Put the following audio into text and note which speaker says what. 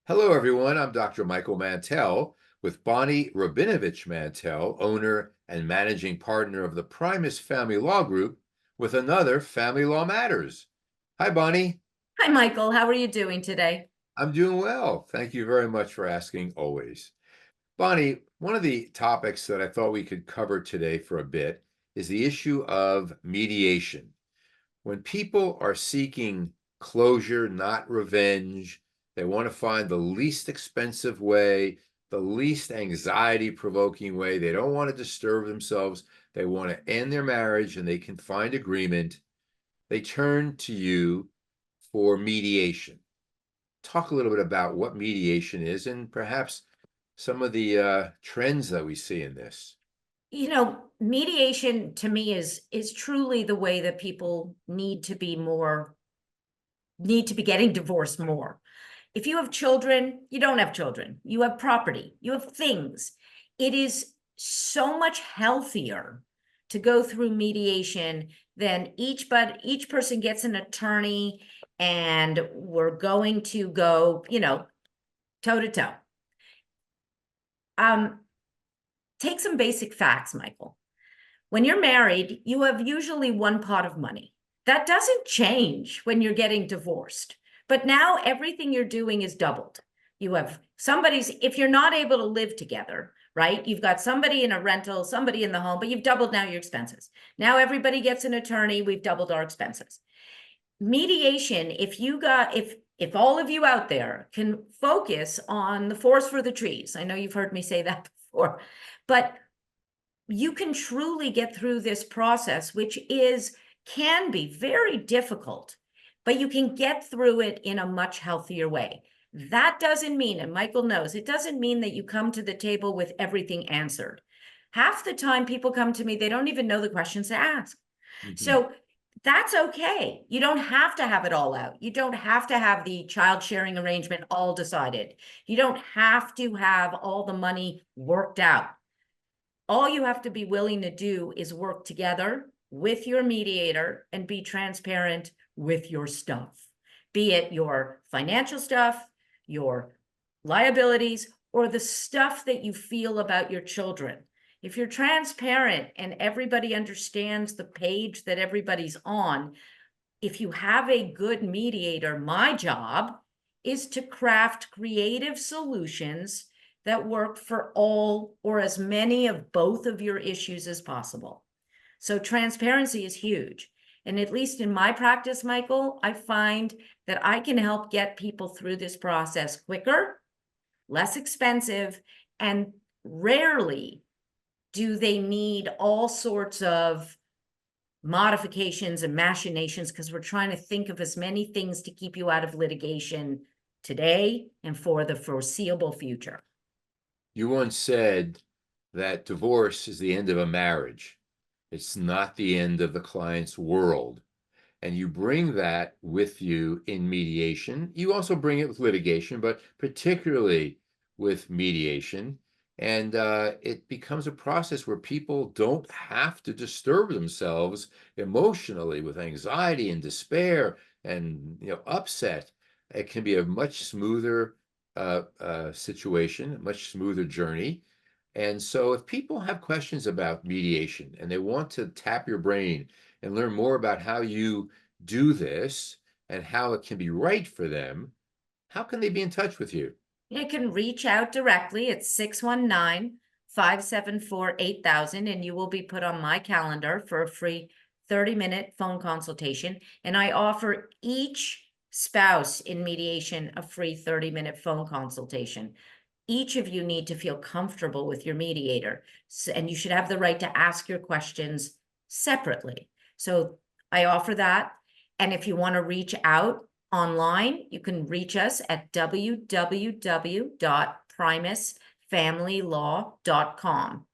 Speaker 1: Hello, everyone. I'm Dr. Michael Mantell with Bonnie Rabinovich Mantell, owner and managing partner of the Primus Family Law Group, with another Family Law Matters. Hi, Bonnie.
Speaker 2: Hi, Michael. How are you doing today?
Speaker 1: I'm doing well. Thank you very much for asking always. Bonnie, one of the topics that I thought we could cover today for a bit is the issue of mediation. When people are seeking closure, not revenge, they want to find the least expensive way, the least anxiety provoking way. They don't want to disturb themselves. They want to end their marriage and they can find agreement. They turn to you for mediation. Talk a little bit about what mediation is and perhaps some of the trends that we see in this.
Speaker 2: Mediation to me is truly the way that people need to be getting divorced more. If you have children, you don't have children, you have property, you have things. It is so much healthier to go through mediation than each person gets an attorney and we're going to go, toe to toe. Take some basic facts, Michael. When you're married, you have usually one pot of money. That doesn't change when you're getting divorced. But now everything you're doing is doubled. You have if you're not able to live together, right? You've got somebody in a rental, somebody in the home, but you've doubled now your expenses. Now everybody gets an attorney, we've doubled our expenses. Mediation, if all of you out there can focus on the forest for the trees, I know you've heard me say that before, but you can truly get through this process, which can be very difficult, but you can get through it in a much healthier way. That doesn't mean, and Michael knows, it doesn't mean that you come to the table with everything answered. Half the time people come to me, they don't even know the questions to ask. So that's okay. You don't have to have it all out. You don't have to have the child sharing arrangement all decided. You don't have to have all the money worked out. All you have to be willing to do is work together with your mediator and be transparent with your stuff, be it your financial stuff, your liabilities, or the stuff that you feel about your children. If you're transparent and everybody understands the page that everybody's on, if you have a good mediator, my job is to craft creative solutions that work for all or as many of both of your issues as possible. So transparency is huge. And at least in my practice, Michael, I find that I can help get people through this process quicker, less expensive, and rarely do they need all sorts of modifications and machinations, because we're trying to think of as many things to keep you out of litigation today and for the foreseeable future.
Speaker 1: You once said that divorce is the end of a marriage. It's not the end of the client's world. And you bring that with you in mediation. You also bring it with litigation, but particularly with mediation. And it becomes a process where people don't have to disturb themselves emotionally with anxiety and despair and upset. It can be a much smoother situation, a much smoother journey. And so if people have questions about mediation and they want to tap your brain and learn more about how you do this and how it can be right for them, how can they be in touch with you?
Speaker 2: You can reach out directly at 619-574-8000, and you will be put on my calendar for a free 30-minute phone consultation. And I offer each spouse in mediation a free 30-minute phone consultation. Each of you need to feel comfortable with your mediator, and you should have the right to ask your questions separately. So I offer that. And if you want to reach out online, you can reach us at www.primusfamilylaw.com.